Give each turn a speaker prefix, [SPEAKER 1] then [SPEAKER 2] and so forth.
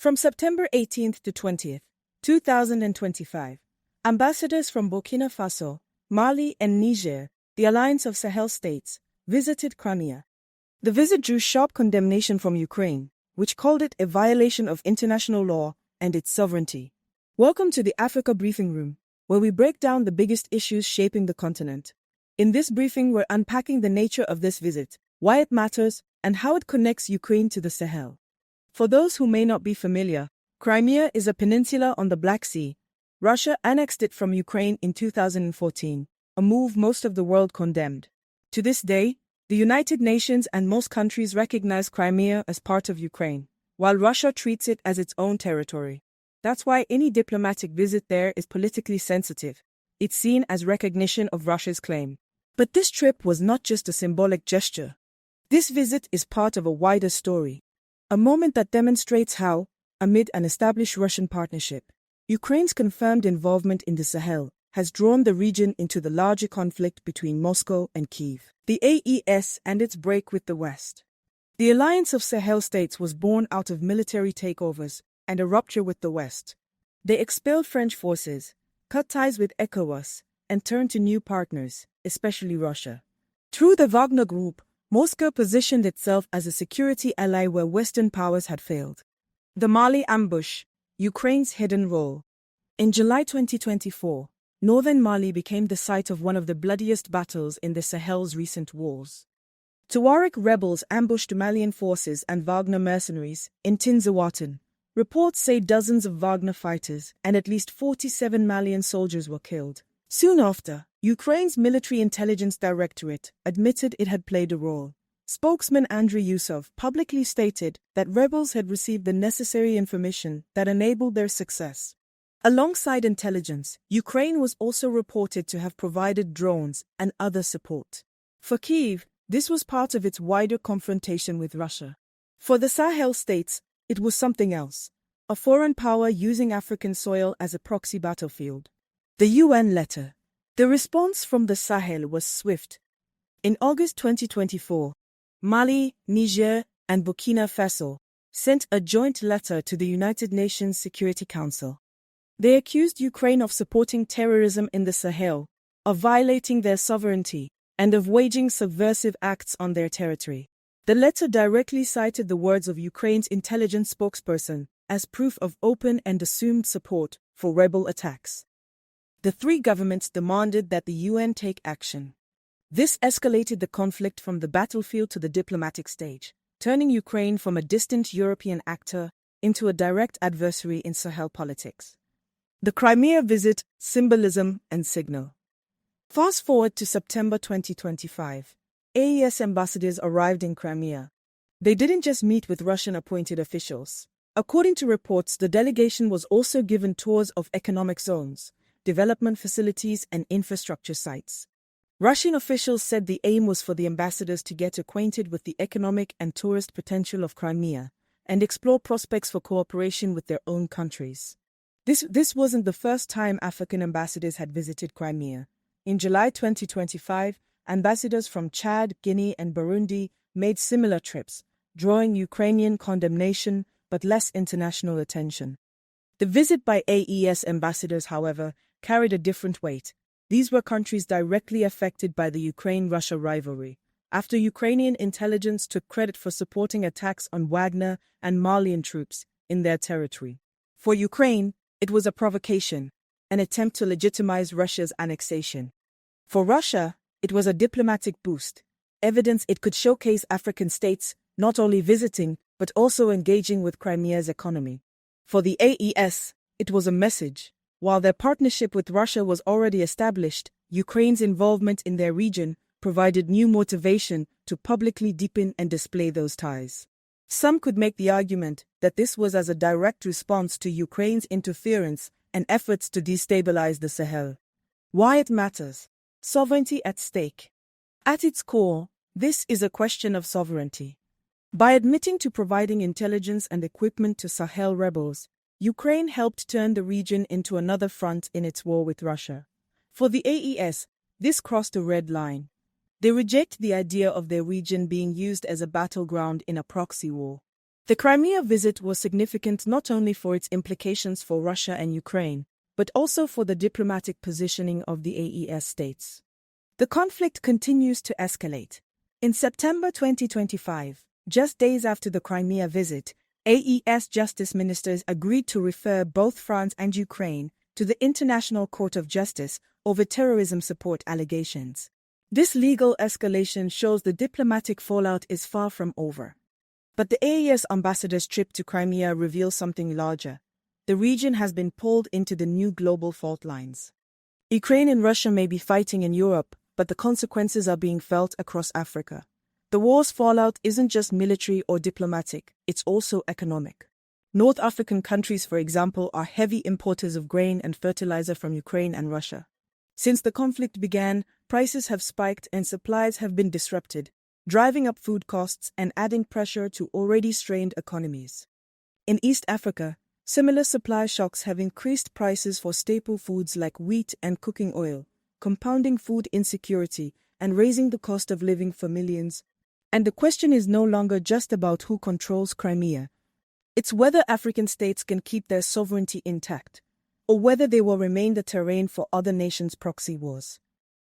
[SPEAKER 1] From September 18th to 20th, 2025, ambassadors from Burkina Faso, Mali and Niger, the Alliance of Sahel states, visited Crimea. The visit drew sharp condemnation from Ukraine, which called it a violation of international law and its sovereignty. Welcome to the Africa Briefing Room, where we break down the biggest issues shaping the continent. In this briefing, we're unpacking the nature of this visit, why it matters, and how it connects Ukraine to the Sahel. For those who may not be familiar, Crimea is a peninsula on the Black Sea. Russia annexed it from Ukraine in 2014, a move most of the world condemned. To this day, the United Nations and most countries recognize Crimea as part of Ukraine, while Russia treats it as its own territory. That's why any diplomatic visit there is politically sensitive. It's seen as recognition of Russia's claim. But this trip was not just a symbolic gesture. This visit is part of a wider story. A moment that demonstrates how, amid an established Russian partnership, Ukraine's confirmed involvement in the Sahel has drawn the region into the larger conflict between Moscow and Kyiv, the AES and its break with the West. The Alliance of Sahel states was born out of military takeovers and a rupture with the West. They expelled French forces, cut ties with ECOWAS, and turned to new partners, especially Russia. Through the Wagner Group, Moscow positioned itself as a security ally where Western powers had failed. The Mali ambush, Ukraine's hidden role. In July 2024, northern Mali became the site of one of the bloodiest battles in the Sahel's recent wars. Tuareg rebels ambushed Malian forces and Wagner mercenaries in Tinzawatan. Reports say dozens of Wagner fighters and at least 47 Malian soldiers were killed. Soon after, Ukraine's Military Intelligence Directorate admitted it had played a role. Spokesman Andriy Yusov publicly stated that rebels had received the necessary information that enabled their success. Alongside intelligence, Ukraine was also reported to have provided drones and other support. For Kyiv, this was part of its wider confrontation with Russia. For the Sahel states, it was something else, a foreign power using African soil as a proxy battlefield. The UN letter. The response from the Sahel was swift. In August 2024, Mali, Niger, and Burkina Faso sent a joint letter to the United Nations Security Council. They accused Ukraine of supporting terrorism in the Sahel, of violating their sovereignty, and of waging subversive acts on their territory. The letter directly cited the words of Ukraine's intelligence spokesperson as proof of open and assumed support for rebel attacks. The three governments demanded that the UN take action. This escalated the conflict from the battlefield to the diplomatic stage, turning Ukraine from a distant European actor into a direct adversary in Sahel politics. The Crimea visit, symbolism and signal. Fast forward to September 2025. AES ambassadors arrived in Crimea. They didn't just meet with Russian-appointed officials. According to reports, the delegation was also given tours of economic zones, development facilities and infrastructure sites. Russian officials said the aim was for the ambassadors to get acquainted with the economic and tourist potential of Crimea and explore prospects for cooperation with their own countries. This wasn't the first time African ambassadors had visited Crimea. In July 2025, ambassadors from Chad, Guinea and Burundi made similar trips, drawing Ukrainian condemnation but less international attention. The visit by AES ambassadors, however, carried a different weight. These were countries directly affected by the Ukraine-Russia rivalry, after Ukrainian intelligence took credit for supporting attacks on Wagner and Malian troops in their territory. For Ukraine, it was a provocation, an attempt to legitimize Russia's annexation. For Russia, it was a diplomatic boost, evidence it could showcase African states not only visiting but also engaging with Crimea's economy. For the AES, it was a message. While their partnership with Russia was already established, Ukraine's involvement in their region provided new motivation to publicly deepen and display those ties. Some could make the argument that this was as a direct response to Ukraine's interference and efforts to destabilize the Sahel. Why it matters. Sovereignty at stake. At its core, this is a question of sovereignty. By admitting to providing intelligence and equipment to Sahel rebels, Ukraine helped turn the region into another front in its war with Russia. For the AES, this crossed a red line. They reject the idea of their region being used as a battleground in a proxy war. The Crimea visit was significant not only for its implications for Russia and Ukraine, but also for the diplomatic positioning of the AES states. The conflict continues to escalate. In September 2025, just days after the Crimea visit, AES justice ministers agreed to refer both France and Ukraine to the International Court of Justice over terrorism support allegations. This legal escalation shows the diplomatic fallout is far from over. But the AES ambassador's trip to Crimea reveals something larger. The region has been pulled into the new global fault lines. Ukraine and Russia may be fighting in Europe, but the consequences are being felt across Africa. The war's fallout isn't just military or diplomatic, it's also economic. North African countries, for example, are heavy importers of grain and fertilizer from Ukraine and Russia. Since the conflict began, prices have spiked and supplies have been disrupted, driving up food costs and adding pressure to already strained economies. In East Africa, similar supply shocks have increased prices for staple foods like wheat and cooking oil, compounding food insecurity and raising the cost of living for millions. And the question is no longer just about who controls Crimea. It's whether African states can keep their sovereignty intact, or whether they will remain the terrain for other nations' proxy wars.